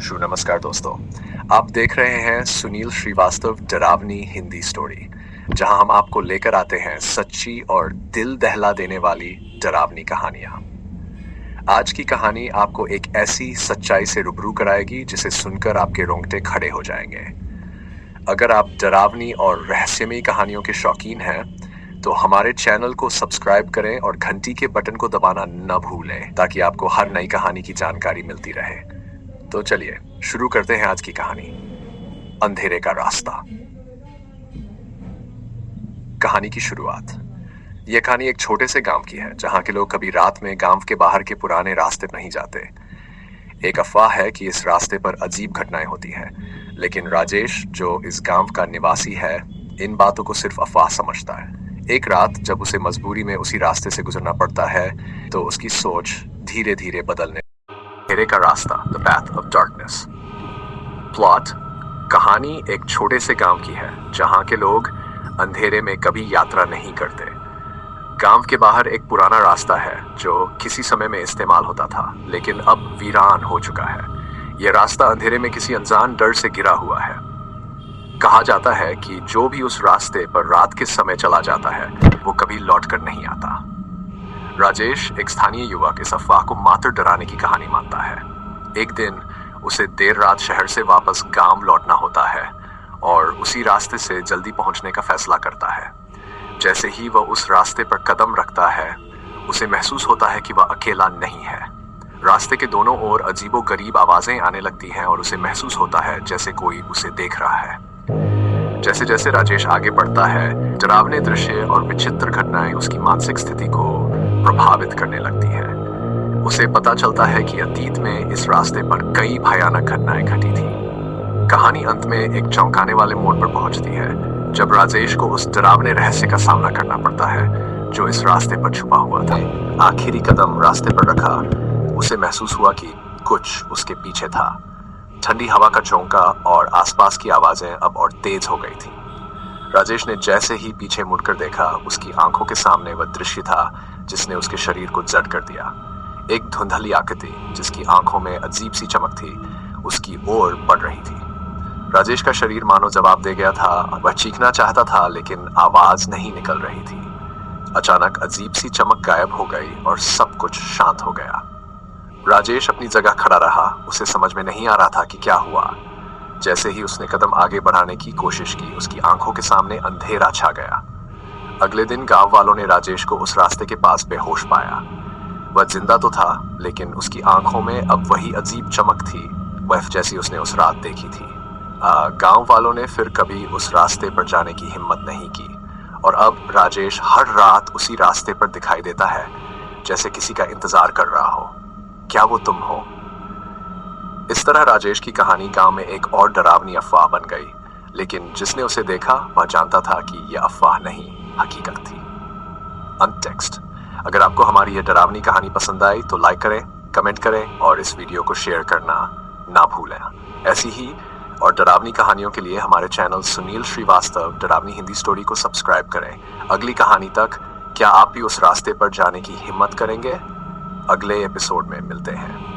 नमस्कार दोस्तों। आप देख रहे हैं सुनील श्रीवास्तव डरावनी हिंदी स्टोरी, जहां हम आपको लेकर आते हैं सच्ची और दिल दहला देने वाली डरावनी कहानियां। आज की कहानी आपको एक ऐसी सच्चाई से रूबरू कराएगी जिसे सुनकर आपके रोंगटे खड़े हो जाएंगे। अगर आप डरावनी और रहस्यमयी कहानियों के शौकीन हैं, तो हमारे चैनल को सब्सक्राइब करें और घंटी के बटन को दबाना न भूलें, ताकि आपको हर नई कहानी की जानकारी मिलती रहे। तो चलिए शुरू करते हैं आज की कहानी, अंधेरे का रास्ता। कहानी की शुरुआत। यह कहानी एक छोटे से गांव की है, जहां के लोग कभी रात में गांव के बाहर के पुराने रास्ते नहीं जाते। एक अफवाह है कि इस रास्ते पर अजीब घटनाएं होती हैं, लेकिन राजेश, जो इस गांव का निवासी है, इन बातों को सिर्फ अफवाह समझता है। एक रात जब उसे मजबूरी में उसी रास्ते से गुजरना पड़ता है, तो उसकी सोच धीरे धीरे बदलने। अंधेरे का रास्ता, the path of darkness. Plot. कहानी एक छोटे से गांव की है, जहां के लोग अंधेरे में कभी यात्रा नहीं करते। गांव के बाहर एक पुराना रास्ता है जो किसी समय में इस्तेमाल होता था, लेकिन अब वीरान हो चुका है। यह रास्ता अंधेरे में किसी अनजान डर से घिरा हुआ है। कहा जाता है कि जो भी उस रास्ते पर रात के समय चला जाता है, वो कभी लौटकर नहीं आता। राजेश, एक स्थानीय युवक, इस अफवाह को मात्र डराने की कहानी मानता है। एक दिन उसे देर रात शहर से वापस गांव लौटना होता है और उसी रास्ते से जल्दी पहुंचने का फैसला करता है। जैसे ही वह उस रास्ते पर कदम रखता है, उसे महसूस होता है कि वह अकेला नहीं है। रास्ते के दोनों ओर अजीबोगरीब आवाजें आने लगती हैं और उसे महसूस होता है जैसे कोई उसे देख रहा है। जैसे जैसे राजेश आगे बढ़ता है, डरावने दृश्य और विचित्र घटनाएं उसकी मानसिक स्थिति को प्रभावित करने लगती है। उसे पता चलता है कि अतीत में इस रास्ते पर कई भयानक घटनाएं घटी थी। कहानी अंत में एक चौंकाने वाले मोड़ पर पहुंचती है, जब राजेश को उस डरावने रहस्य का सामना करना पड़ता है जो इस रास्ते पर छुपा हुआ था। आखिरी कदम रास्ते पर रखा, उसे महसूस हुआ कि कुछ उसके पीछे था। ठंडी हवा का झोंका और आसपास की आवाजें अब और तेज हो गई थी। राजेश ने जैसे ही पीछे मुड़कर देखा, उसकी आंखों के सामने वह दृश्य था जिसने उसके शरीर को जड़ कर दिया। एक धुंधली आकृति जिसकी आंखों में अजीब सी चमक थी, उसकी ओर बढ़ रही थी। राजेश का शरीर मानो जवाब दे गया था। वह चीखना चाहता था, लेकिन आवाज नहीं निकल रही थी। अचानक अजीब सी चमक गायब हो गई और सब कुछ शांत हो गया। राजेश अपनी जगह खड़ा रहा। उसे समझ में नहीं आ रहा था कि क्या हुआ। जैसे ही उसने कदम आगे बढ़ाने की कोशिश की, उसकी आंखों के सामने अंधेरा छा गया। अगले दिन गांव वालों ने राजेश को उस रास्ते के पास बेहोश पाया। वह जिंदा तो था, लेकिन उसकी आंखों में अब वही अजीब चमक थी, वह जैसी उसने उस रात देखी थी। गांव वालों ने फिर कभी उस रास्ते पर जाने की हिम्मत नहीं की, और अब राजेश हर रात उसी रास्ते पर दिखाई देता है, जैसे किसी का इंतजार कर रहा हो। क्या वो तुम हो? इस तरह राजेश की कहानी गांव में एक और डरावनी अफवाह बन गई, लेकिन जिसने उसे देखा वह जानता था कि यह अफवाह नहीं, हकीकत थी। अंत टेक्स्ट। अगर आपको हमारी यह डरावनी कहानी पसंद आई तो लाइक करें, कमेंट करें और इस वीडियो को शेयर करना ना भूलें। ऐसी ही और डरावनी कहानियों के लिए हमारे चैनल सुनील श्रीवास्तव डरावनी हिंदी स्टोरी को सब्सक्राइब करें। अगली कहानी तक क्या आप भी उस रास्ते पर जाने की हिम्मत करेंगे? अगले एपिसोड में मिलते हैं।